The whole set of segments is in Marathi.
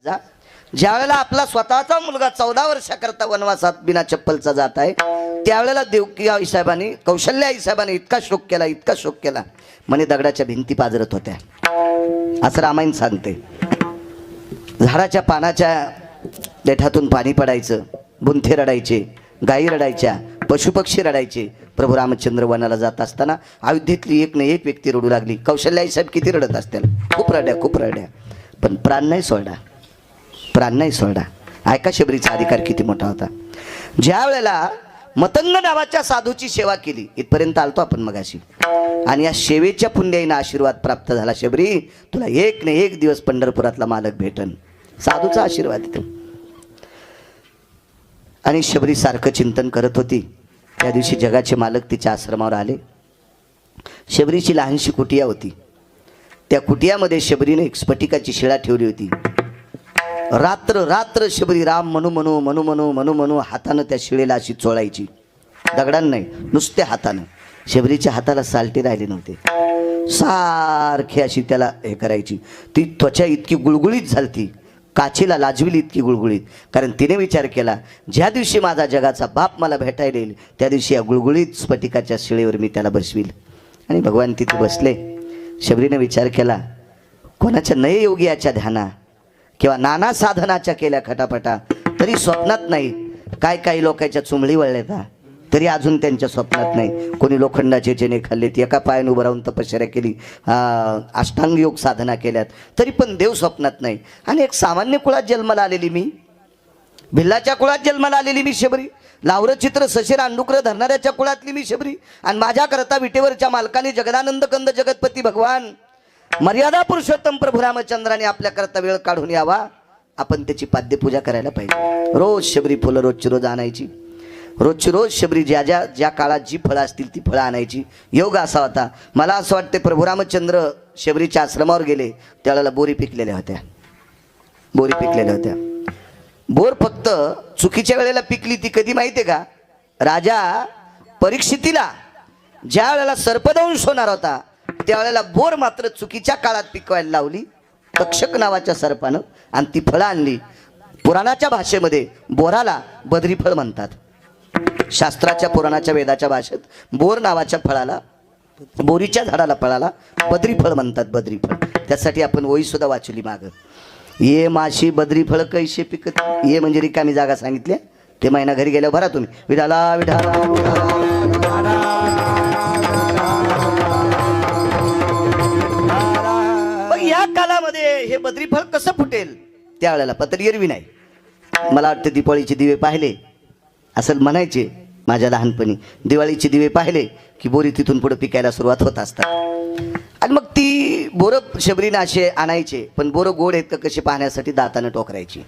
ज्या वेळेला आपला स्वतःचा मुलगा 14 वर्षाकरता वनवासात बिना चप्पलचा जात आहे, त्यावेळेला देवकी आईसाहेबांनी, कौशल्या आईसाहेबांनी इतका शोक केला म्हणे दगडाच्या भिंती पाजरत होत्या, असं रामायण सांगते. झाडाच्या पानाच्या देठातून पाणी पडायचं, बुंथे रडायचे, गायी रडायच्या, पशुपक्षी रडायचे. प्रभू रामचंद्र वनाला जात असताना अयोध्येतली एक न एक व्यक्ती रडू लागली. कौशल्या आईसाहेब किती रडत असतील, खूप रड्या, पण प्राण नाही सोडा. ऐका शबरीचा अधिकार किती मोठा होता. ज्या वेळेला मतंग नावाच्या साधूची सेवा केली, इथपर्यंत आलतो आपण मगाशी, आणि या सेवेच्या पुण्याईनं आशीर्वाद प्राप्त झाला. शबरी, तुला एक न एक दिवस पंढरपुरातला मालक भेटन. साधूचा आशीर्वाद येतो. आणि शबरी सारखं चिंतन करत होती. त्या दिवशी जगाचे मालक तिच्या आश्रमावर आले. शबरीची लहानशी कुटिया होती. त्या कुटियामध्ये शबरीने एक स्फटिकाची शिळा ठेवली होती. रात्र शबरी राम म्हणू हातानं त्या शिळेला अशी चोळायची. दगडानं नाही, नुसत्या हातानं. शबरीच्या हाताला सालटे राहिले नव्हते. सारखी अशी त्याला हे करायची. ती त्वचा इतकी गुळगुळीत झालती, काचेला लाजविली इतकी गुळगुळीत. कारण तिने विचार केला, ज्या दिवशी माझा जगाचा बाप मला भेटायला येईल त्या दिवशी या गुळगुळीत स्फटिकाच्या शिळेवर मी त्याला बसवील. आणि भगवान तिथे बसले. शबरीने विचार केला, कोणाच्या नययोगी याच्या ध्याना किंवा नाना साधनाच्या केल्या खटापटा, तरी स्वप्नात नाही. काही लोकांच्या चुंबळी वळल्या तरी अजून त्यांच्या स्वप्नात नाही. कोणी लोखंडाचे चेने खाल्लेत, एका पायाने उभं राहून तपश्चर्या केली, अष्टांग योग साधना केल्यात, तरी पण देव स्वप्नात नाही. आणि एक सामान्य कुळात जन्माला आलेली मी, भिल्लाच्या कुळात जन्माला आलेली मी शबरी, लावरचित्र सशीर अंडुकर धरणाऱ्याच्या कुळातली मी शबरी, आणि माझ्याकरता विटेवरच्या मालकाने जगदानंद कंद जगतपती भगवान मर्यादा पुरुषोत्तम प्रभू रामचंद्राने आपल्याकरता वेळ काढून यावा. आपण त्याची पाद्यपूजा करायला पाहिजे. रोज शबरी फुलं रोजची रोज आणायची. रोजची रोज शबरी ज्या काळात जी फळं असतील ती फळं आणायची. योग असा होता. मला असं वाटते प्रभू रामचंद्र शबरीच्या आश्रमावर गेले त्यावेळेला बोरी पिकलेल्या होत्या. बोर फक्त चुकीच्या वेळेला पिकली. ती कधी माहितीये का? राजा परीक्षितीला ज्या वेळेला सर्पदंश होणार होता त्यावेळेला बोर मात्र चुकीच्या काळात पिकवायला लावली तक्षक नावाच्या सर्पानं, आणि ती फळं आणली. पुराणाच्या भाषेमध्ये बोराला बद्री फळ म्हणतात. शास्त्राच्या पुराणाच्या वेदाच्या भाषेत बोर नावाच्या फळाला, बोरीच्या झाडाला फळाला बद्री फळ म्हणतात. बद्री फळ, त्यासाठी आपण ओळी सुद्धा वाचली मागं. ये माशी बद्री फळ कैसे पिकत. ये म्हणजे रिकामी जागा सांगितली. ते महिना घरी गेल्यावर भरा तुम्ही विठाला विठाला. मग या कालामध्ये हे बद्री फळ कसं फुटेल? त्यावेळेला पत्री एरवी नाही. मला वाटतं दिवाळीचे दिवे पाहिले असं म्हणायचे माझ्या लहानपणी. दिवाळीचे दिवे पाहिले की बोरी तिथून पुढे पिकायला सुरुवात होत असतात. आणि मग ती बोरं शबरीनं असे आणायचे. पण बोरं गोड आहेत का कसे पाहण्यासाठी दातानं टोकरायची.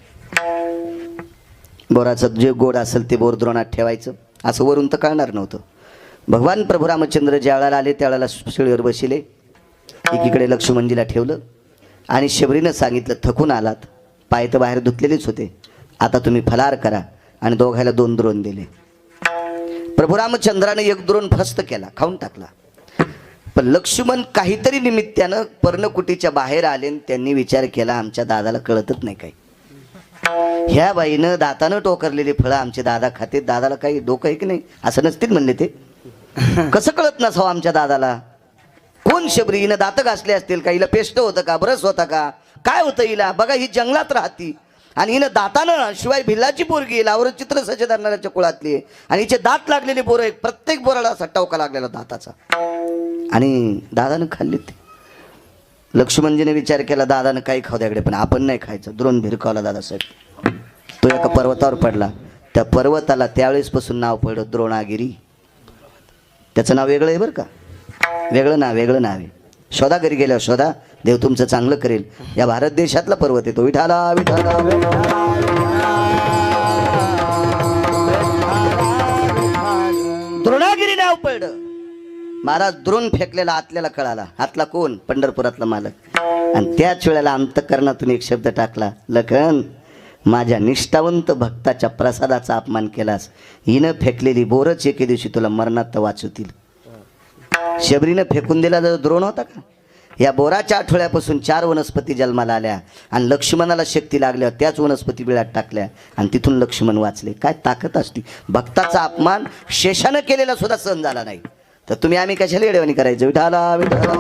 बोराचं जे गोड असेल ते बोर द्रोणात ठेवायचं. असं वरून तर कळणार नव्हतं. भगवान प्रभू रामचंद्र ज्या वेळेला आले त्यावेळेला शिळीवर बसले. एकीकडे लक्ष्मणजीला ठेवलं आणि शबरीनं सांगितलं, थकून आलात, पाय तर बाहेर धुतलेलेच होते, आता तुम्ही फलार करा. आणि दोघायला 2 द्रोण दिले. प्रभू रामचंद्राने 1 द्रोण फस्त केला, खाऊन टाकला. पण लक्ष्मण काहीतरी निमित्तानं पर्णकुटीच्या बाहेर आले. त्यांनी विचार केला, आमच्या दादाला कळतच नाही काही. ह्या बाईनं दातानं टोकरलेली फळं आमचे दादा खाते, दादाला काही डोकं आहे की नाही असं नसतील म्हणले. ते कसं कळत नसावं आमच्या दादाला. कोण शबरी? हिनं दात घासले असतील का? हिला पेस्ट होतं का? ब्रश होता का? काय होतं हिला? बघा, ही जंगलात राहती आणि हिनं दातानं, शिवाय भिल्लाची पोरगी, लावर चित्र सचे धरणाऱ्याच्या कुळातली, आणि हिचे दात लागलेले बोरं, एक प्रत्येक बोराला असा टवका लागलेला दाताचा. आणि दादानं खाल्ली. ते लक्ष्मणजीने विचार केला, दादानं काही खाऊ द्याकडे, पण आपण नाही खायचं. द्रोण भिरकावला दादासाहेब. तो एका पर्वतावर पडला. त्या पर्वताला त्यावेळेसपासून नाव पडलं द्रोणागिरी. त्याचं नाव वेगळं आहे बरं का, वेगळं नाव आहे. शोधा घरी गेल्यावर शोधा, देव तुमचं चांगलं करेल. या भारत देशातला पर्वत आहे तो. विठाला विठाला. द्रोणागिरी नाव पडलं. महाराज द्रोण फेकलेला आतल्याला कळाला. हातला कोण? पंढरपुरातला मालक. आणि त्याच वेळेला अंतःकरणातून एक शब्द टाकला, लखन, माझ्या निष्ठावंत भक्ताच्या प्रसादाचा अपमान केलास. हिनं फेकलेली बोरच एके दिवशी तुला मरणात वाचवतील. शबरीनं फेकून दिला द्रोण होता का? या बोराच्या आठवड्यापासून 4 वनस्पती जन्माला आल्या आणि लक्ष्मणाला शक्ती लागल्यावर त्याच वनस्पती बिळात टाकल्या आणि तिथून लक्ष्मण वाचले. काय ताकद असती. भक्ताचा अपमान शेषानं केलेला सुद्धा सहन झाला नाही, तर तुम्ही आम्ही कशाला येडेवाणी करायचं. विठाला विठाला.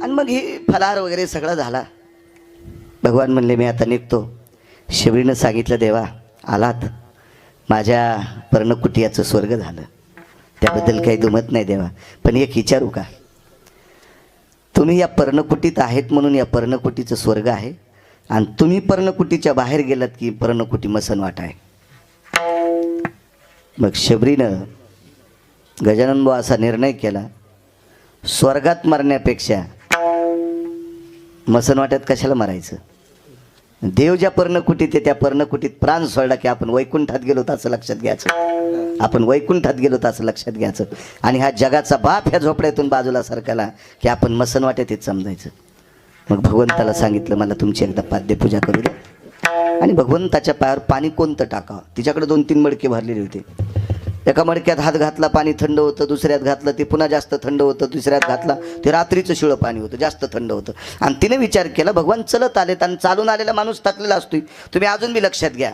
आणि मग ही फलाहार वगैरे सगळं झाला. भगवान म्हणले मी आता निघतो. शबरीनं सांगितलं देवा आलात, माझ्या पर्णकुटियाचं स्वर्ग झालं, त्याबद्दल काही दुमत नाही देवा, पण एक विचारू का, तुम्ही या पर्णकुटीत आहेत म्हणून या पर्णकुटीचं स्वर्ग आहे आणि तुम्ही पर्णकुटीच्या बाहेर गेलात की पर्णकुटी मसनवाट आहे. मग शबरीनं गजानन बुवा असा निर्णय केला, स्वर्गात मरण्यापेक्षा मसनवाट्यात कशाला मरायचं. देव ज्या पर्णकुटीत आहे त्या पर्णकुटीत प्राण सोडला की आपण वैकुंठात गेलो तर असं लक्षात घ्यायचं. आपण वैकुंठात गेलो तर असं लक्षात घ्यायचं. आणि हा जगाचा बाप ह्या झोपड्यातून बाजूला सरकला की आपण मसनवाट्यात येत समजायचं. मग भगवंताला सांगितलं मला तुमची एकदा पाद्यपूजा करू द्या. आणि भगवंताच्या पायावर पाणी कोणतं टाकावं. तिच्याकडे 2-3 मडके भरलेले होते. एका मडक्यात हात घातला पाणी थंड होतं, दुसऱ्यात घातलं ते पुन्हा जास्त थंड होतं, दुसऱ्यात घातला ते रात्रीचं शिळं पाणी होतं, जास्त थंड होतं. आणि तिने विचार केला भगवान चलत आलेत आणि चालून आलेला माणूस थकलेला असतोय. तुम्ही अजून बी लक्षात घ्या,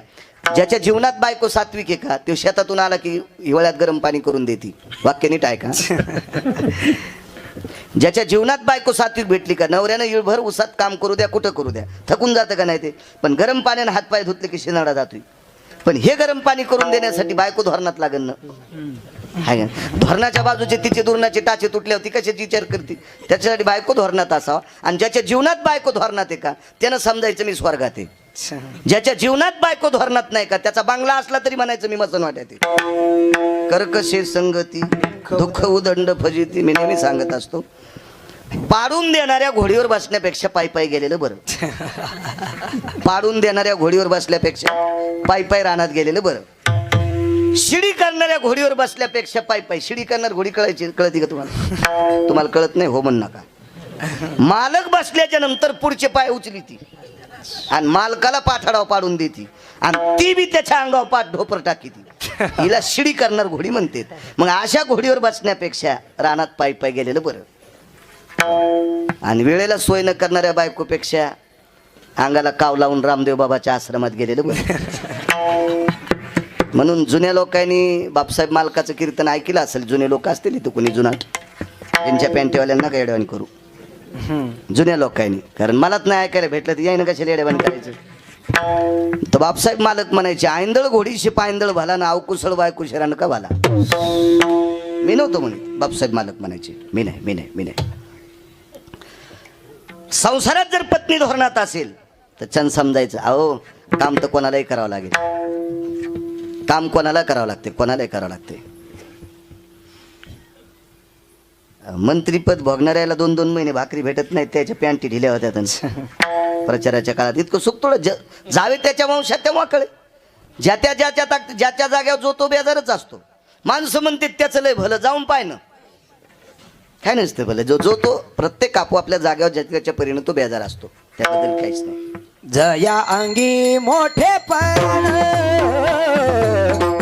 ज्याच्या जीवनात बायको सात्विक आहे का तो शेतातून आला की हिवाळ्यात गरम पाणी करून देते. वाक्य नीट आहे का. ज्याच्या जीवनात बायको सात्विक भेटली का नवऱ्यानं इळभर उसात काम करू द्या कुठं करू द्या थकून जातं का नाही ते, पण गरम पाण्याने हातपाय धुतले की शिनाडा जातोय. पण हे गरम पाणी करून देण्यासाठी बायको धोरणात लागेल ना. हाय धोरणाच्या बाजूचे तिचे दुर्णाचे टाचे तुटल्यावर ती कशाची विचार करते. त्याच्यासाठी बायको धोरणात असावा. आणि ज्याच्या जीवनात बायको धोरणात आहे का त्यानं समजायचं मी स्वर्गात आहे. ज्याच्या जीवनात बायको धोरणात नाही का त्याचा बांगला असला तरी म्हणायचं मी मसनवाट्यात आहे. कर्कशे संगती दुःख उदंड फजिती. मी नेहमी सांगत असतो पाडून देणाऱ्या घोडीवर बसण्यापेक्षा पायी पायी गेलेलं बरं. पाडून देणाऱ्या घोडीवर बसल्यापेक्षा पायी पायी रानात गेलेलं बरं. शिडी करणाऱ्या घोडीवर बसल्यापेक्षा पायी पायी. शिडी करणार घोडी कळायची कळती का तुम्हाला. तुम्हाला कळत नाही हो म्हण नका. मालक बसल्याच्या नंतर पुढचे पाय उचली ती आणि मालकाला पाठाडाव पाडून देती आणि ती बी त्याच्या अंगावर पाठ ढोपर टाकी ती. हिला शिडी करणार घोडी म्हणते. मग अशा घोडीवर बसण्यापेक्षा रानात पायी पायी गेलेलं बरं. आणि वेळेला सोय न करणाऱ्या बायकोपेक्षा अंगाला काव लावून रामदेव बाबाच्या आश्रमात गेलेलं बरं. म्हणून जुन्या लोकांनी बापसाहेब मालकाचं कीर्तन ऐकलं असेल. जुने लोक असतील इथं कोणी जुनाट त्यांच्या पॅन्टीवाल्यांना काय येडवाणी करू. जुन्या लोकांनी, कारण मलाच नाही ऐकायला भेटलं तर यायनं कशाला येडवाणी करायचं. तर बापसाहेब मालक म्हणायचे आयंदळ घोडीशी पायंदळ भाला ना अवकुसळ बायकुशरानं का भाला. मी नव्हतो म्हणे. बापसाहेब मालक म्हणायचे मी नाही. संसारात जर पत्नी धोरणात असेल तर छान समजायचं अहो काम तर कोणालाही करावं लागेल. काम कोणाला करावं लागते, कोणालाही करावं लागते. मंत्रीपद भोगणाऱ्याला 2-2 महिने भाकरी भेटत नाही, त्याच्या पॅन्टी ढिल्या होत्या. प्रचाराच्या काळात इतकं सुकतोड जावे त्याच्या वंशात तेव्हा कळे. ज्याच्या जाग्यावर जो तो बेजारच असतो. माणसं म्हणते त्याचं लय भलं जाऊन पाय ना. काय नसतं भलं जो तो प्रत्येक आपोआपल्या जागेवर ज्याच्या परीने तो बेजार असतो. त्याबद्दल काहीच नाही. जया अंगी मोठे पण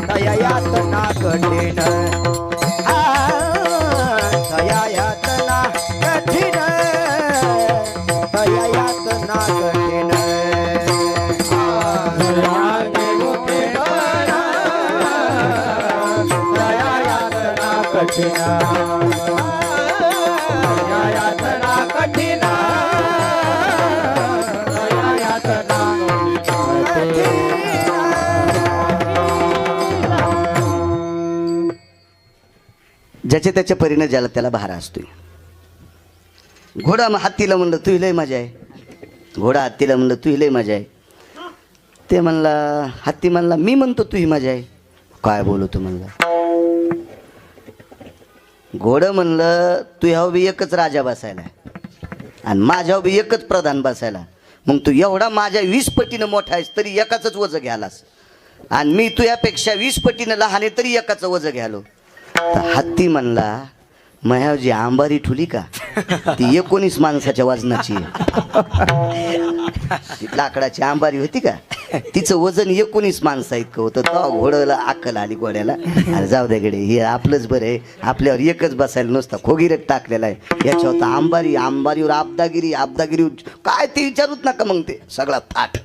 दया यातना कठीण. दया यातना कठीण. दया यातना कठीण. दया यातना कठीण. ज्याच्या त्याच्या परीने ज्याला त्याला भारा असतोय. घोडा हत्तीला म्हणलं तू लय मजा आहे. घोडा हत्तीला म्हणलं तू लय मजा आहे. ते म्हणला हत्ती म्हणला मी म्हणतो तू ही मजा आहे. काय बोलू तू म्हणला. घोडं म्हणलं तू ह्या बी एकच राजा बसायला आणि माझ्या बी एकच प्रधान बसायला. मग तू एवढा माझ्या 20 पटीनं मोठा आहेस तरी एकाच वजं घ्यालास आणि मी तुझ्यापेक्षा 20 पटीनं लहान आहे तरी एकाचं वजं घ्यालो. तर हत्ती म्हणला जी आंबारी ठुली का ती 19 माणसाच्या वजनाची आहे. ती लाकडाची आंबारी होती का तिचं वजन 19 माणसा इतकं होतं. तो घोड्याला अक्कल आली घोड्याला. अरे जाऊ दे गडे हे आपलंच बरं आहे. आपल्यावर एकच बसायला नुसता खोगीरच टाकलेला आहे. याच्यावर तर आंबारीवर आबदागिरी काय ते विचारूच नका. मग ते सगळा थाट.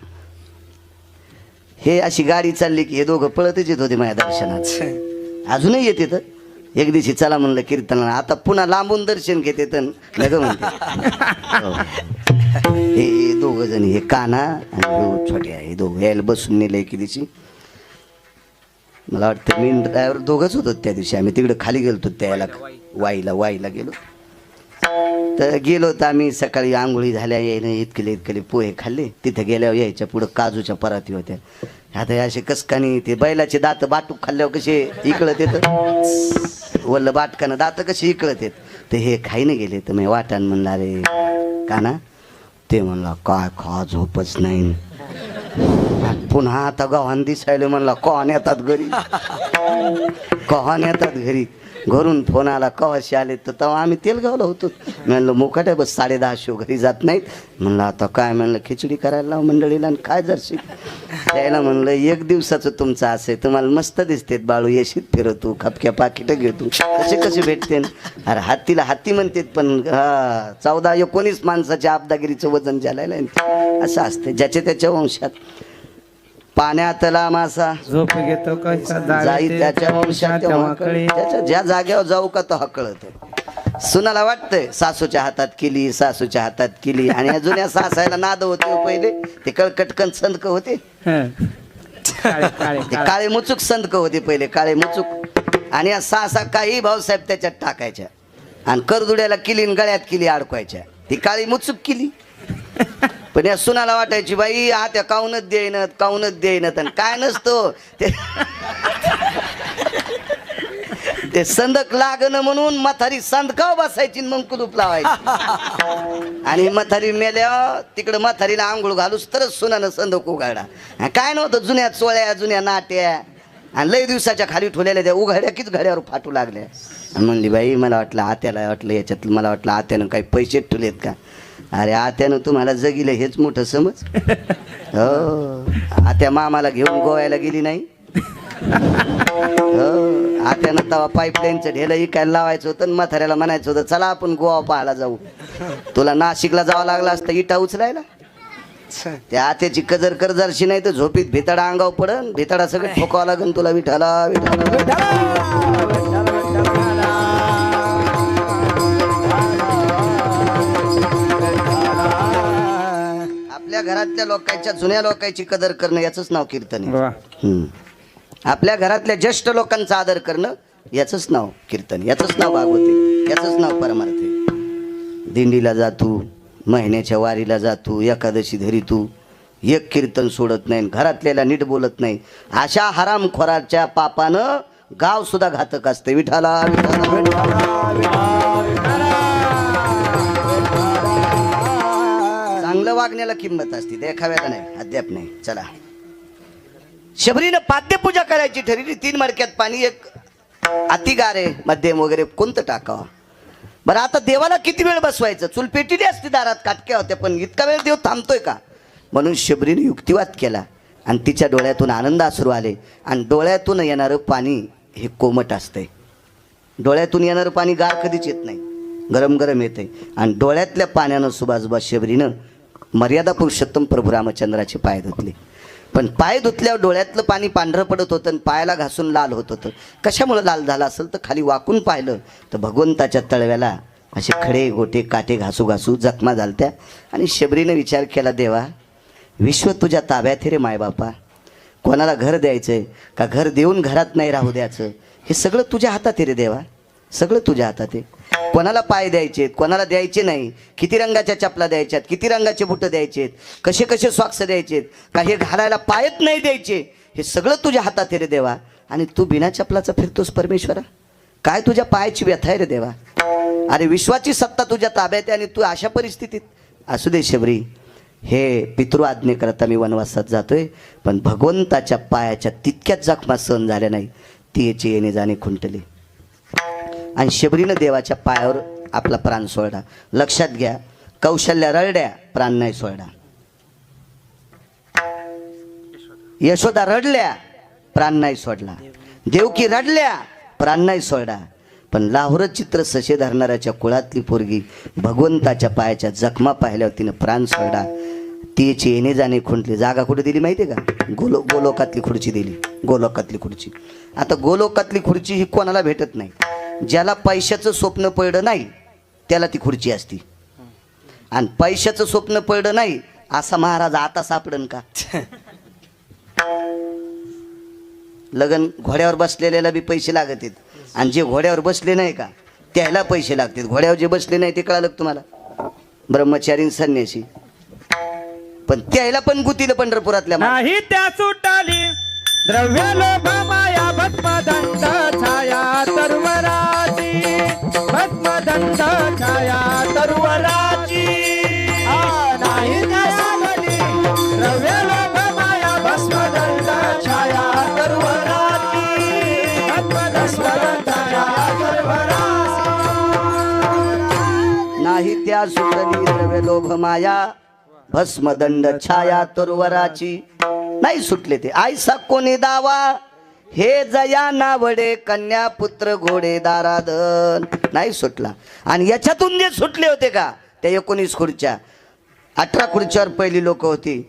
हे अशी गाडी चालली की हे दोघं पळतच येत होते माझ्या दर्शनात. अजूनही येते तर एक दिवशी चला म्हणलं कीर्तनाला. आता पुन्हा लांबून दर्शन घेते तर नग म्हणते. हो. हे दोघं जण हे काना आणि छोटे आहे. हे दोघं यायला बसून नेले की दिवशी. मला वाटतं मी ड्रायव्हर दोघंच होतो त्या दिवशी. आम्ही तिकडे खाली गेलो त्याला वाईला गेलो. तर गेलो तर आम्ही सकाळी आंघोळी झाल्या यायनं इतकले पोहे खाल्ले. तिथं गेल्यावर यायच्या पुढं काजूच्या पराती होत्या. आता असे कसकानी ते बैलाचे दात बाटूक खाल्ल्यावर कसे इकळत येत वल्ल बाटकानं दात कसे इकळत येत. तर हे खाईने गेले. तर मी वाटान म्हणला रे काना. ते म्हणला काय खा झोपच नाही. पुन्हा आता गव्हाण दिसायला म्हणला कव्हाण येतात घरी. घरून फोन आला कवाशी आले. तर तेव्हा आम्ही तेलगावला होतो. म्हणलं मुकाट्या बस 10:30 घरी जात नाहीत. म्हणलं आता काय म्हणलं खिचडी करायला लाव मंडळीला आणि काय जरशी त्याला म्हणलं 1 दिवसाचं तुमचं असे तुम्हाला मस्त दिसते बाळू. येशीत फिरवतो खपक्या पाकिटं घेतो कसे भेटते. अरे हत्तीला हत्ती म्हणतात पण 14-19 माणसाच्या आबदागिरीचं वजन झालेलं आहे. असं असते ज्याच्या त्याच्या वंशात. पाण्यातला मासा झोप घेतो कसा जाई त्याच्या वंशात त्याच्या ज्या जागेवर जाऊ का तो हकळत. सुनाला वाटतंय सासूच्या हातात केली आणि या जुन्या सासायला नाद होते पहिले. ते कटकन संदक होते. ते काळे मुचूक संदक होते पहिले काळे मुचूक. आणि या सासा काही भाऊसाहेब त्याच्यात टाकायच्या आणि करदुड्याला किली गळ्यात किली अडकवायच्या. ती काळी मुचूक केली. पण या सुनाला वाटायची बाई त्या काऊनच देईनत आणि काय नसतो ते संदक लागणं म्हणून म्हातारी संदकाव बसायची मग कुलूप लावायची. आणि म्हातारी मेल्या तिकडं म्हातारीला आंघोळ घालूस तरच सुनानं संदक उघाडा. काय नव्हतं जुन्या चोळ्या जुन्या नाट्या आणि लय दिवसाच्या खाली ठेवलेल्या त्या उघाड्या किच घड्यावर फाटू लागल्या. म्हणली बाई मला वाटलं आत्याला वाटलं याच्यात मला वाटलं आत्यानं काही पैसे ठेवलेत का. अरे आत्यानं तुम्हाला जगिलं हेच मोठं समज. हो आत्या मामाला घेऊन गोव्याला गेली नाही. हो आत्यानं तवा पाईपलाईनचं ढेलं इकायला लावायचं होतं आणि म्हाताऱ्याला म्हणायचं होतं चला आपण गोवा पाहायला जाऊ. तुला नाशिकला जावं लागलं असतं इटा उचलायला. त्या आत्याची कजर कर्जारशी नाही तर झोपीत भिताडा अंगावर पडन. भिताडा सगळं ठोकावं लागन तुला. विठाला आपल्या घरातल्या लोकांच्या जुन्या लोकांची कदर करणं याचंच नाव कीर्तन आहे. आपल्या घरातल्या ज्येष्ठ लोकांचा आदर करणं याचंच नाव कीर्तन. याचंच नाव भागवते. याचंच नाव परमार्थ आहे. दिंडीला जातो महिन्याच्या वारीला जातो एकादशी धरी तू एक कीर्तन सोडत नाही. घरातल्याला नीट बोलत नाही. अशा हरामखोराच्या पापानं गाव सुद्धा घातक असते. विठाला चांगलं वागण्याला किंमत असते देखाव्याला नाही अद्याप नाही. चला शबरीनं पाद्यपूजा करायची ठरली. 3 मडक्यात पाणी एक अतिगार आहे मध्यम वगैरे कोणतं टाकावं. बरं आता देवाला किती वेळ बसवायचं. चूल पेटीली असती दारात काटक्या होत्या पण इतका वेळ देव थांबतोय का. म्हणून शबरीने युक्तिवाद केला आणि तिच्या डोळ्यातून आनंद अश्रू आले. आणि डोळ्यातून येणारं पाणी हे कोमट असतंय. डोळ्यातून येणारं पाणी गार कधीच येत नाही. गरम गरम येते. आणि डोळ्यातल्या पाण्यानं सुभाषबा शबरीनं मर्यादा पुरुषोत्तम प्रभू रामचंद्राचे पाय धुतले. पण पाय धुतल्यावर डोळ्यातलं पाणी पांढरं पडत होतं आणि पायाला घासून लाल होत होतं. कशामुळे लाल झालं असेल तर खाली वाकून पाहिलं तर भगवंताच्या तळव्याला असे खडे गोटे काटे घासू घासू जखमा झालत्या. आणि शबरीनं विचार केला देवा विश्व तुझ्या ताब्यात रे मायबापा. कोणाला घर द्यायचंय का घर देऊन घरात नाही राहू द्यायचं हे सगळं तुझ्या हातात आहे रे देवा. सगळं तुझ्या हातात आहे. कोणाला पाय द्यायचेत कोणाला द्यायचे नाही. किती रंगाच्या चपला द्यायच्यात किती रंगाचे बुटं द्यायचेत कसे कसे सॉक्स द्यायचेत का हे घालायला पायच नाही द्यायचे हे सगळं तुझ्या हातात आहे रे देवा. आणि तू बिना चपलाचा फिरतोस परमेश्वरा. काय तुझ्या पायाची व्यथा आहे रे देवा. अरे विश्वाची सत्ता तुझ्या ताब्यात आहे आणि तू अशा परिस्थितीत. असू दे शबरी हे पितृ आज्ञेकरता मी वनवासात जातोय पण भगवंताच्या पायाच्या तितक्याच जखमा सहन झाल्या नाही. ती याची येणे जाणे खुंटली. आणि शबरीनं देवाच्या पायावर आपला प्राण सोडला. लक्षात घ्या, कौशल्या रडल्या, प्राण नाही सोडला. यशोदा रडल्या, प्राण नाही सोडला. देवकी रडल्या, प्राण नाही सोडला. पण लाहोर चित्र ससे धरणाऱ्याच्या कुळातली पोरगी भगवंताच्या पायाच्या जखमा पाहिल्यावर तिनं प्राण सोडला. तिची येणे जाणे खुंटली. जागा कुठे दिली माहिती आहे का? गोलोकातली खुर्ची दिली. गोलोकातली खुर्ची. आता गोलोकातली खुर्ची ही कोणाला भेटत नाही. ज्याला पैशाचं स्वप्न पडलं नाही त्याला ती खुर्ची असती. आणि पैशाचं स्वप्न पडलं नाही असा महाराज आता सापडन का? लगन घोड्यावर बसलेल्याला बी पैसे लागत आहेत, आणि जे घोड्यावर बसले नाही का त्याला पैसे लागतात. घोड्यावर जे बसले नाही ते कळालं तुम्हाला? ब्रह्मचारी संन्यासी. पण त्याला पण गुतीलं पंढरपुरातल्या नाही त्या सुटाली द्रव्य लोभ माया भस्मदंत छाया तरुवराची, भस्मदंत छाया तरुवराची. नाही त्या सुटाली द्रव्य लोभ माया भस्मदंत छाया तरुवराची, भस्मदंत छाया तरुवराची. नाही त्या सुटली द्रव्य लोभ माया भस्मदंड छाया तरुवराची. नाही सुटले ते. आयसा कोणी दावा हे जया नावडे कन्या पुत्र घोडे दाराधन. नाही सुटला. आणि याच्यातून जे सुटले होते का त्या 19 खुर्च्या, 18 खुर्च्यावर पहिली लोक होती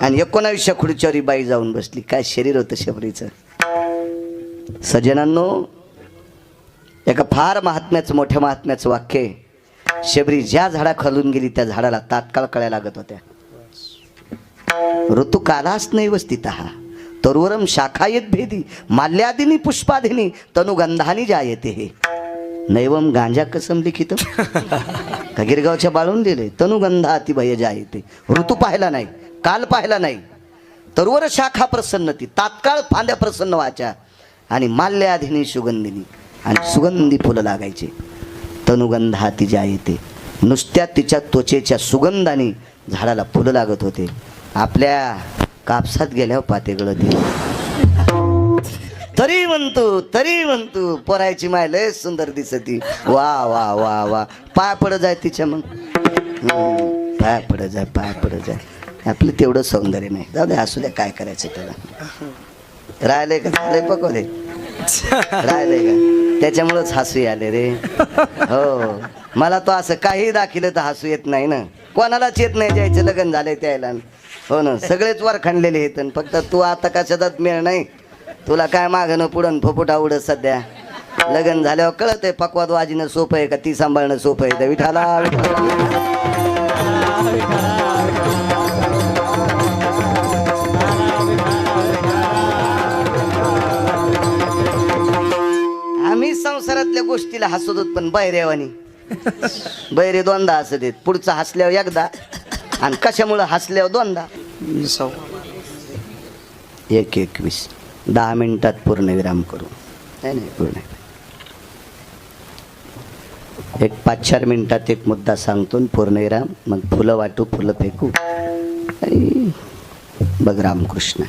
आणि 19व्या खुर्च्यावर बाई जाऊन बसली. काय शरीर होतं शबरीचं. सज्जनांनो, एका फार महात्म्याचं, मोठ्या महात्म्याचं वाक्य आहे. शबरी ज्या झाडा खालून गेली त्या झाडाला तात्काळ कळायला लागत होत्या. ऋतुकालाच नैव स्थितः तरुवरम शाखायत भेदी माल्यादिनी पुष्पादिनी तनुगंधानी जायते. हे नैवम गांजा कसम लिखित का गिरगावच्या बाळून दिले. तनुगंधा अतिभय जायते. ऋतू पाहिला नाही, काल पाहिला नाही. तरुवर शाखा प्रसन्नती, तात्काळ फांद्या प्रसन्न व्हायच्या. आणि माल्यादिनी सुगंधिनी, आणि सुगंधी फुलं लागायचे. तनुगंधा ती जायते. नुसत्या तिच्या त्वचेच्या सुगंधाने झाडाला फुलं लागत होते. आपल्या कापसात गेल्यावर पाते गळती. तरी म्हणतो पोरायची माय लय सुंदर दिसती. वा वा वा वा. पाय पडत जाय तिच्या. मग पाय पडत जाय. आपलं तेवढं सौंदर्य नाही. जाऊ दे, असू द्या, काय करायचं त्याला. राहिले का? झाले पकवले. राहिले का? त्याच्यामुळंच हसू आले रे. हो, मला तो असं काही दाखिलं तर हसू येत नाही ना. कोणालाच येत नाही ज्याचं लग्न झालंय त्याला. हो ना, सगळेच वर खणलेले आहेत. फक्त तू आता कशातच मेळ नाही. तुला काय मागणं पुढं फुफुटा उडत. सध्या लग्न झाल्यावर कळत आहे पक्वाद वाजीनं सोपं आहे का ती सांभाळणं सोपं आहे. विठाला आम्ही संसारातल्या गोष्टीला हसत होत, पण बैरेवानी बैरे दोनदा हसत आहेत. पुढचं हसल्यावर एकदा, आणि कशामुळं हसल्यावर दोनदा. 1:21 10 मिनिटात पूर्णविराम करू. नाही पूर्ण एक 5-4 मिनिटात एक मुद्दा सांगतो, पूर्णविराम. मग फुलं वाटू, फुलं फेकू. आणि बघ रामकृष्ण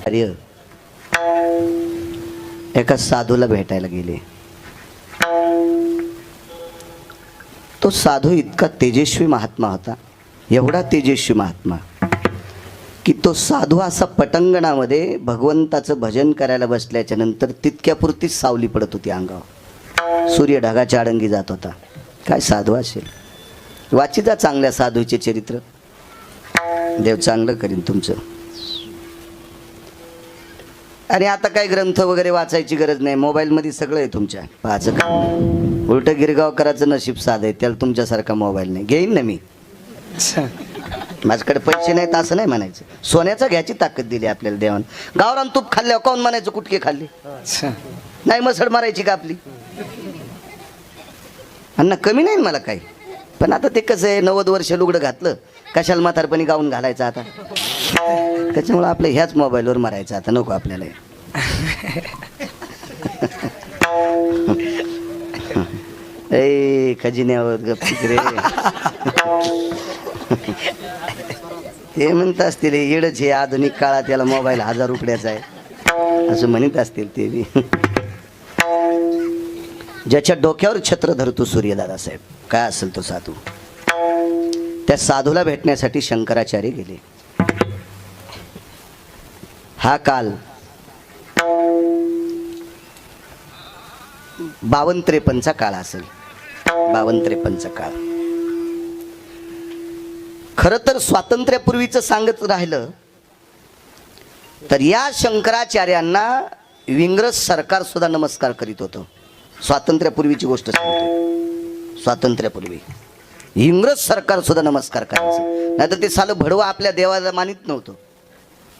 अरे एका साधूला भेटायला गेले. तो साधू इतका तेजस्वी महात्मा होता, एवढा तेजस्वी महात्मा की तो साधू असा पटंगणामध्ये भगवंताचं भजन करायला बसल्याच्या नंतर तितक्यापुरतीच सावली पडत होती अंगावर. सूर्य ढगाच्या आडंगी जात होता. काय साधू असेल. वाची जा चांगल्या साधूचे चरित्र. देव चांगलं करीन तुमचं. आणि आता काय ग्रंथ वगैरे वाचायची गरज नाही. मोबाईलमध्ये सगळं आहे तुमच्या. पाहायचं काम. उलटं गिरगावकराचं नशीब साध आहे, त्याला तुमच्यासारखा मोबाईल नाही. घेईन ना मी. माझ्याकडे पैसे नाहीत असं नाही म्हणायचं. सोन्याचा घ्यायची ताकद दिली आपल्याला देवान. गावरान तूप खाल्ल्यावर कोण म्हणायचं कुटके खाल्ली. नाही मसड मारायची का आपली. अण्णा कमी नाही मला काही. पण आता ते कसं आहे, 90 वर्ष लुगडं घातलं कशाला म्हातारपणी गाऊन घालायचं आता. त्याच्यामुळे आपलं ह्याच मोबाईलवर मारायचं आता. नको आपल्याला. ए खजिन्यावर गप्प रे. ते म्हणत असतील येडच हे आधुनिक काळात याला मोबाईल 1000 रुपयाचा आहे असं म्हणत असतील ते बी. ज्याच्या डोक्यावर छत्र धरतो सूर्यदादासाहेब, काय असेल तो साधू, त्या साधूला भेटण्यासाठी शंकराचार्य गेले. हा काल 52-53 काळ असेल, 52-53 काळ. खरं तर स्वातंत्र्यापूर्वीचं सांगत राहिलं तर या शंकराचार्यांना इंग्रज सरकार सुद्धा नमस्कार करीत होतं. स्वातंत्र्यापूर्वीची गोष्ट सांगतो. स्वातंत्र्यापूर्वी इंग्रज सरकार सुद्धा नमस्कार करायचं. नाहीतर ते सालं भडवं आपल्या देवाला मानित नव्हतं,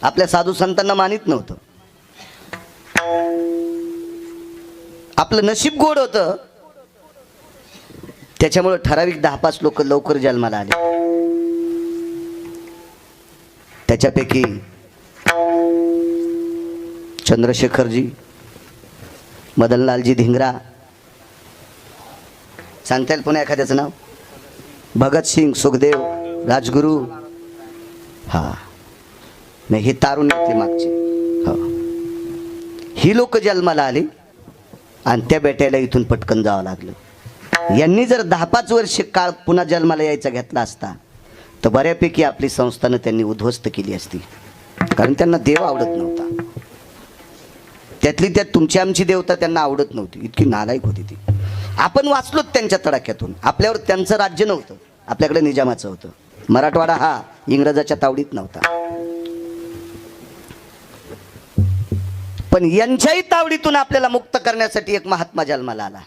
आपल्या साधू संतांना मानित नव्हतं. आपलं नशीब गोड होतं, त्याच्यामुळे ठराविक 10-5 लोक लवकर जन्माला आले. त्याच्यापैकी चंद्रशेखरजी, मदनलालजी धिंगरा, सांगता येईल पुन्हा एखाद्याचं नाव, भगतसिंग, सुखदेव, राजगुरू, हा नाही हे तारुण्यातले मागचे, हो ही लोक जन्माला आली आणि त्या बेट्याला इथून पटकन जावं लागलं. यांनी जर 10-5 वर्ष काळ पुन्हा जन्माला यायचा घेतला असता तर बऱ्यापैकी आपली संस्थानं त्यांनी उद्ध्वस्त केली असती. कारण त्यांना देव आवडत नव्हता. त्यातली त्यात तुमची आमची देवता त्यांना आवडत नव्हती, इतकी नालायक होती ती. आपण वाचलोत त्यांच्या तडाख्यातून. आपल्यावर त्यांचं राज्य नव्हतं, आपल्याकडे निजामाचं होतं. मराठवाडा हा इंग्रजाच्या तावडीत नव्हता. पण यांच्याही तावडीतून आपल्याला मुक्त करण्यासाठी एक महात्मा जन्माला आला.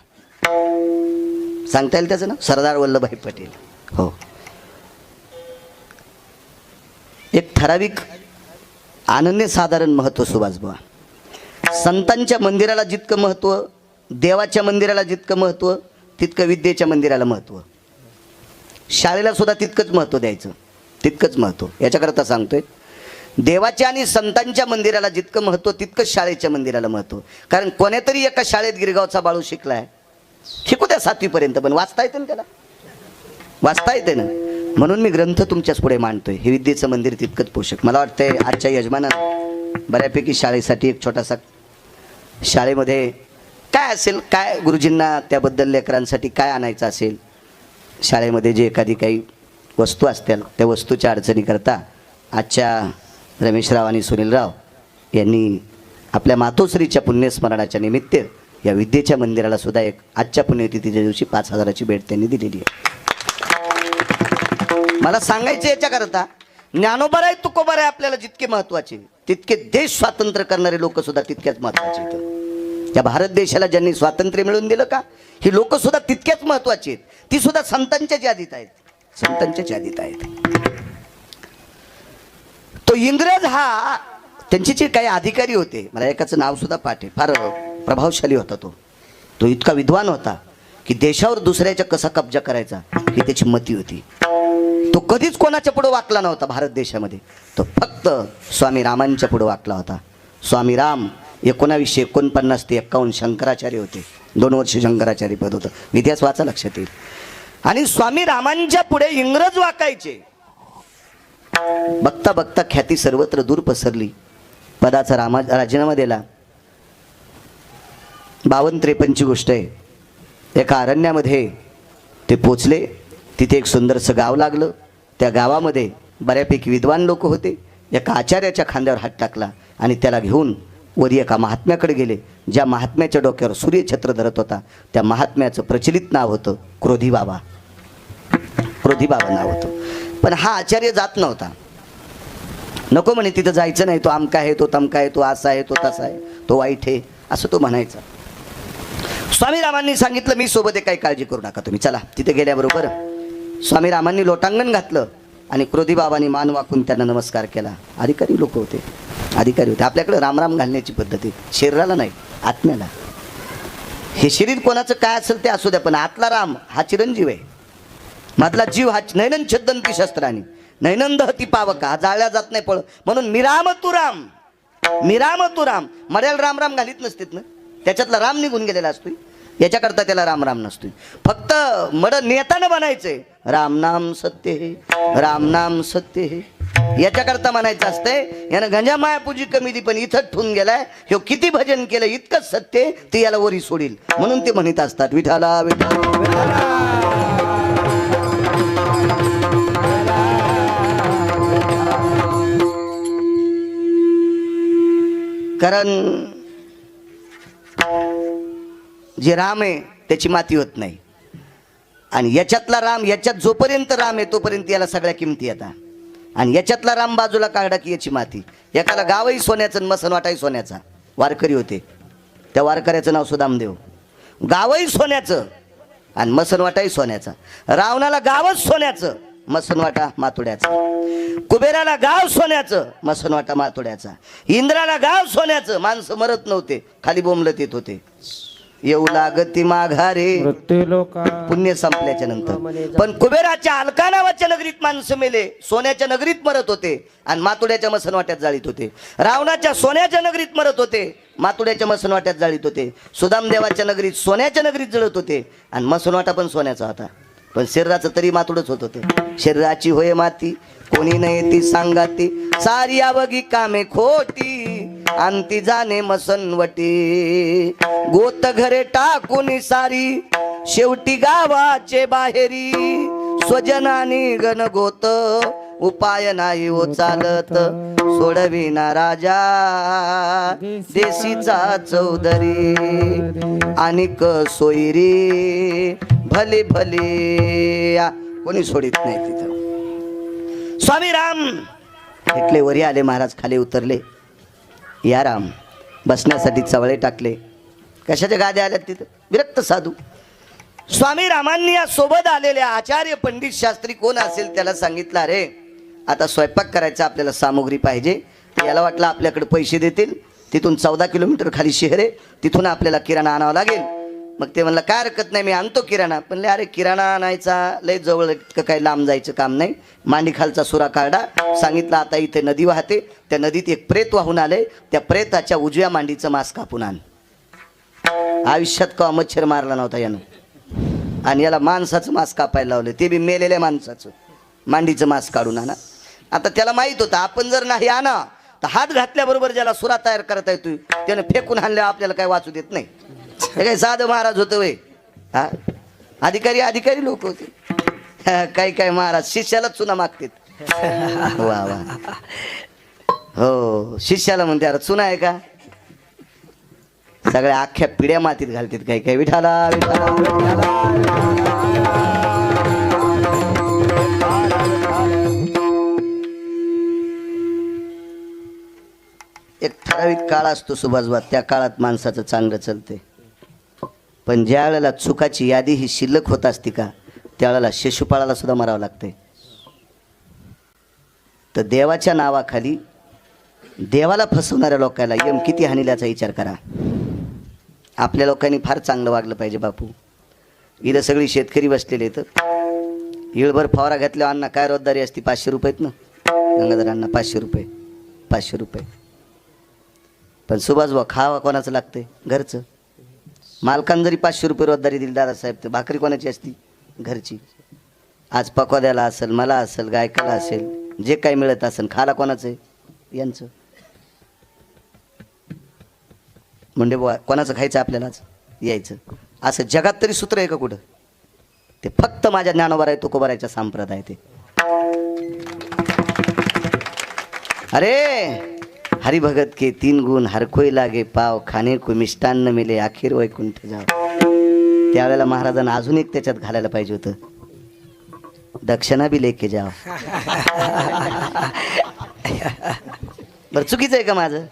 सांगता येईल त्याचं नाव? सरदार वल्लभभाई पटेल. हो, एक ठराविक अनन्यसाधारण महत्व सुभाषबुवा. संतांच्या मंदिराला जितकं महत्व, देवाच्या मंदिराला जितकं महत्व, तितकं विद्येच्या मंदिराला महत्व. शाळेला सुद्धा तितकंच महत्व द्यायचं, तितकंच महत्व. याच्याकरता सांगतोय, देवाच्या आणि संतांच्या मंदिराला जितकं महत्व तितकंच शाळेच्या मंदिराला महत्व. कारण कोणीतरी एका शाळेत गिरगावचा बाळू शिकलाय, शिकू द्या 7वी पर्यंत, पण वाचता येते ना त्याला, वाचता येते ना. म्हणून मी ग्रंथ तुमच्याच पुढे मांडतोय. हे विद्येचं मंदिर तितकंच पोषक. मला वाटतंय आजच्या यजमानानं बऱ्यापैकी शाळेसाठी एक छोटासा, शाळेमध्ये काय असेल, काय गुरुजींना त्याबद्दल लेकरांसाठी काय आणायचं असेल, शाळेमध्ये जे एखादी काही वस्तू असतील त्या वस्तूच्या अडचणीकरता आजच्या रमेशराव आणि सुनीलराव यांनी आपल्या मातोश्रीच्या पुण्यस्मरणाच्या निमित्त या विद्येच्या मंदिराला सुद्धा एक आजच्या पुण्यतिथीच्या दिवशी 5,000ची भेट त्यांनी दिलेली आहे. मला सांगायचं याच्याकरता, ज्ञानोबा आहे, तुकोबा आहे आपल्याला जितके महत्वाचे, तितके देश स्वातंत्र्य करणारे लोक सुद्धा तितक्याच महत्वाचे आहेत. या भारत देशाला ज्यांनी स्वातंत्र्य मिळवून दिलं का, ही लोक सुद्धा तितक्याच महत्वाची आहेत. ती सुद्धा संतांच्या यादीत आहेत, संतांच्या यादीत आहेत. तो इंग्रज हा, त्यांचे जे काही अधिकारी होते, मला एकाचं नाव सुद्धा पाठ आहे, फार प्रभावशाली होता तो. तो इतका विद्वान होता की देशावर दुसऱ्याच्या कसा कब्जा करायचा ही त्याची मती होती. तो कधीच कोणाच्या पुढे वाकला नव्हता भारत देशामध्ये. तो फक्त स्वामी रामांच्या पुढे वाकला होता. स्वामी राम 1949 ते 51 शंकराचार्य होते. 2 वर्ष शंकराचार्य पद होतं. इतिहास वाचा, लक्षात येईल. आणि स्वामी रामांच्या पुढे इंग्रज वाकायचे. बघता बघता ख्याती सर्वत्र दूर पसरली. पदाचा राजीनामा दिला. 52-53 गोष्ट आहे. एका अरण्यामध्ये ते पोचले. तिथे एक सुंदरसं गाव लागलं. त्या गावामध्ये बऱ्यापैकी विद्वान लोक होते. एका आचार्याच्या खांद्यावर हात टाकला आणि त्याला घेऊन वरी एका महात्म्याकडे गेले. ज्या महात्म्याच्या डोक्यावर सूर्यछत्र धरत होता त्या महात्म्याचं प्रचलित नाव होतं क्रोधी बाबा. क्रोधी बाबा नाव होतं. पण हा आचार्य जात नव्हता. नको म्हणे, तिथं जायचं नाही, तो आमका आहे, तो तमका आहे, तो असा आहे, तो तसा आहे, तो वाईट आहे, असं तो म्हणायचा. स्वामी रामांनी सांगितलं, मी सोबत आहे, काही काळजी करू नका तुम्ही, चला. तिथे गेल्याबरोबर स्वामी रामांनी लोटांगण घातलं आणि क्रोधी बाबांनी मान वाकून त्यांना नमस्कार केला. अधिकारी लोक होते, अधिकारी होते. आपल्याकडे रामराम घालण्याची पद्धत आहे, शरीराला नाही, आत्म्याला. हे शरीर कोणाचं काय असेल ते असू द्या, पण आतला राम हा चिरंजीव आहे. मधला जीव हा नैनन छद्दंती शस्त्राने, नैनंद हती पावका, हा जाळल्या जात नाही पळ. म्हणून मिराम तू राम, मिराम तू राम. मर्याला राम राम घालीत नसतेत ना, त्याच्यातला राम निघून गेलेला असतोय. याच्याकरता त्याला राम राम नसतोय. फक्त मड नेताना बनायचंय राम नाम सत्य हे, राम नाम सत्य हे. याच्याकरता म्हणायचं असतंय, यानं गंजा मायापूजी कमी दी पण इथं ठून गेलाय, ह्यो किती भजन केलं इतकंच सत्य ते याला वरी सोडील, म्हणून ते म्हणत असतात विठाला विठाला. कारण जे राम आहे त्याची माती होत नाही, आणि याच्यातला राम, याच्यात जोपर्यंत राम आहे तोपर्यंत याला सगळ्या किमती येतात, आणि याच्यातला राम बाजूला काढला की याची माती. एकाला गावही सोन्याचं आणि मसनवाटाही सोन्याचा, वारकरी होते, त्या वारकऱ्याचं नाव सुदामदेव. गावही सोन्याचं आणि मसनवाटाही सोन्याचा. रावणाला गावच सोन्याचं, मसनवाटा मातोड्याचा. कुबेराला गाव सोन्याचं, मसनवाटा मातोड्याचा. इंद्राला गाव सोन्याचं, माणसं मरत नव्हते, खाली बोंबलत येत होते. येऊ लागती माघारे मृत्यू लोका पुण्य संपल्याच्या नंतर. पण कुबेराच्या अलका नावाच्या नगरीत माणसं मेले, सोन्याच्या नगरीत मरत होते आणि मातोड्याच्या मसनवाट्यात जाळीत होते. रावणाच्या सोन्याच्या नगरीत मरत होते, मातोड्याच्या मसनवाट्यात जाळीत होते. सुदामदेवाच्या नगरीत सोन्याच्या नगरीत जळत होते आणि मसनवाटा पण सोन्याचा होता, पण शरीराचं तरी मातोडच होत होते. शरीराची होय माती कोणी नाही ती सांगाती, सारी अवघी कामे खोटी अंती जाणे मसनवटी. गोत घरे टाकून सारी शेवटी गावाचे बाहेरी, स्वजनानी गणगोत उपाय नाही हो चालत, सोडविना राजा देशीचा चौधरी. अनिक सोयरी भले भले कोणी सोडित नाही तिथं. स्वामी राम इथले वरी आले, महाराज खाली उतरले. या राम बसण्यासाठी चवळे टाकले. कशाच्या गाद्या आल्यात तिथं? विरक्त साधू. स्वामी रामांनी या सोबत आलेल्या आचार्य पंडित शास्त्री कोण असेल त्याला सांगितलं, अरे आता स्वयंपाक करायचा, आपल्याला सामुग्री पाहिजे. याला वाटलं आपल्याकडे पैसे देतील, तिथून 14 किलोमीटर खाली शहर आहे, तिथून आपल्याला किराणा आणावा लागेल. मग ते म्हणलं काय हरकत नाही, मी आणतो किराणा. पण अरे किराणा आणायचा लय जवळ, काही लांब जायचं काम नाही. मांडी खालचा सुरा काढा, सांगितलं आता इथे नदी वाहते, त्या नदीत एक प्रेत वाहून आले, त्या प्रेताच्या उजव्या मांडीचं मांस कापून आण. आयुष्यात का मच्छर मारला नव्हता यानं, आणि याला माणसाचं मांस कापायला लावलं, ते बी मेलेल्या माणसाचं. मांडीचं मांस काढून आणा. आता त्याला माहित होतं आपण जर नाही आणा तर हात घातल्याबरोबर ज्याला सुरा तयार करता येतोय त्यानं फेकून आणल्यावर आपल्याला काय वाचू देत नाही. हे काय साधं महाराज होतं वय? हा, अधिकारी लोक होते. काही काय महाराज शिष्याला चुना मागतात. वा वा, हो शिष्याला म्हणते अरे चुना आहे का? सगळ्या अख्ख्या पिढ्या मातीत घालतात. काही काही विठाला विठाला विठाला. एक ठराविक काळ असतो सुभाषबाद, त्या काळात माणसाचं चांगलं चालते. पण ज्या वेळेला चुकाची यादी ही शिल्लक होत असती का, त्यावेळेला शिशुपाळाला सुद्धा मरावं लागते. तर देवाच्या नावाखाली देवाला फसवणाऱ्या लोकांना यम किती हानील्याचा विचार करा. आपल्या लोकांनी फार चांगलं वागलं पाहिजे बापू. इथं सगळी शेतकरी बसलेले तर इळभर फवारा घातल्यावर अण्णा काय रोजदारी असती? 500 रुपयेत ना गंगाधर अण्णा, 500 रुपये 500 रुपये. पण सुभाषभाऊ खावा कोणाचं लागतंय? घरचं. मालकानं जरी 500 रुपये रोजदारी दिली दादासाहेब, तर भाकरी कोणाची असती? घरची. आज पकवाद्याला असेल, मला असेल, गायकाला असेल, जे काही मिळत असेल, खाला कोणाचं आहे? यांचं. म्हणजे बुवा कोणाचं खायचं आपल्यालाच यायचं. असं जगात तरी सूत्र आहे का कुठं? ते फक्त माझ्या ज्ञानोबा आहे तुकोबारायच्या संप्रदाय. ते अरे हरिभगत के 3 गुण, हर कोई लागे पाव, खाणे को मिष्टान्न मिले, अखेर वैकुंठ जाव. त्यावेळेला महाराजांना अजून एक त्याच्यात घालायला पाहिजे होतं, दक्षिणा बी लेके जाव. बरं चुकीचं आहे का माझं?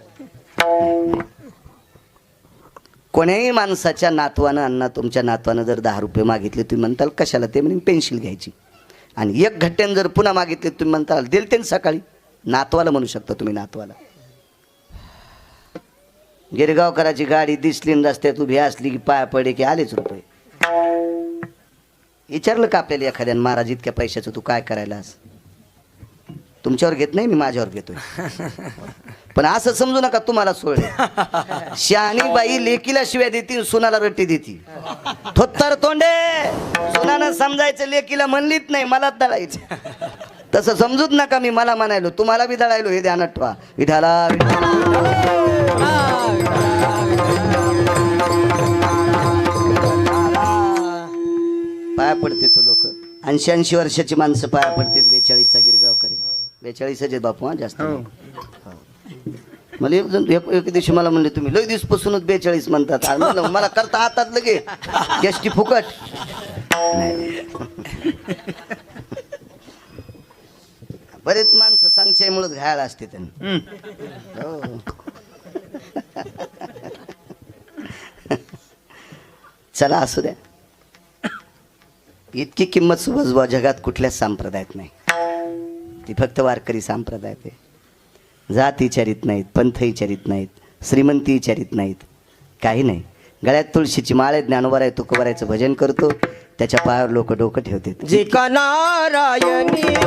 कोण्याही माणसाच्या नातवानं, अण्णा तुमच्या नातवानं जर 10 रुपये मागितले, तुम्ही म्हणताल कशाला? ते म्हणजे पेन्सिल घ्यायची. आणि 1 घट्ट्यानं जर पुन्हा मागितले, तुम्ही म्हणताल दिल ते सकाळी. नातवाला म्हणू शकता तुम्ही, नातवाला. गिरगावकराची गाडी दिसली न रस्त्यात उभी असली की पाया पडे की आलेच रुपये. विचारलं का आपल्याला एखाद्यानं, महाराज इतक्या पैशाचं तू काय करायलास? तुमच्यावर घेत नाही, मी माझ्यावर घेतोय. पण असं समजू नका तुम्हाला सोडले. शहाणी बाई लेकीला शिव्या देती, सुनाला रट्टी देती. थोत्तर तोंडे, सुनानं समजायचं लेकीला म्हणलीच नाही, मलाच दळायचं. तसं समजूच नका मी मला म्हणायलो तुम्हाला बी दळायलो हे ध्यानात ठेवा. विठाला पाया पडते तो लोक 80 वर्षाची माणसं पाया पडते. 42चा गिरगावकरी 42 आहेत बापू हा जास्त नाही. मला एक दिवशी मला म्हणले तुम्ही लय दिवसपासूनच 42 म्हणतात. आणि म्हणलं, मला करता हातात लगे एसटी फुकट नाही. बरेच माणसं संशयामुळेच घायला असते त्यांनी. हो. चला असू द्या. इतकी किंमत सुभाषबा जगात कुठल्याच संप्रदायात नाही. ती फक्त वारकरी संप्रदायात आहे. जात विचारित नाहीत, पंथ विचारित नाहीत, श्रीमंती विचारित नाहीत, काही नाही. गळ्यात तुळशीची माळ आहे, ज्ञानोबा तुकोबारायचं भजन करतो, त्याच्या पायावर लोक डोकं ठेवतात. जी का नारायणी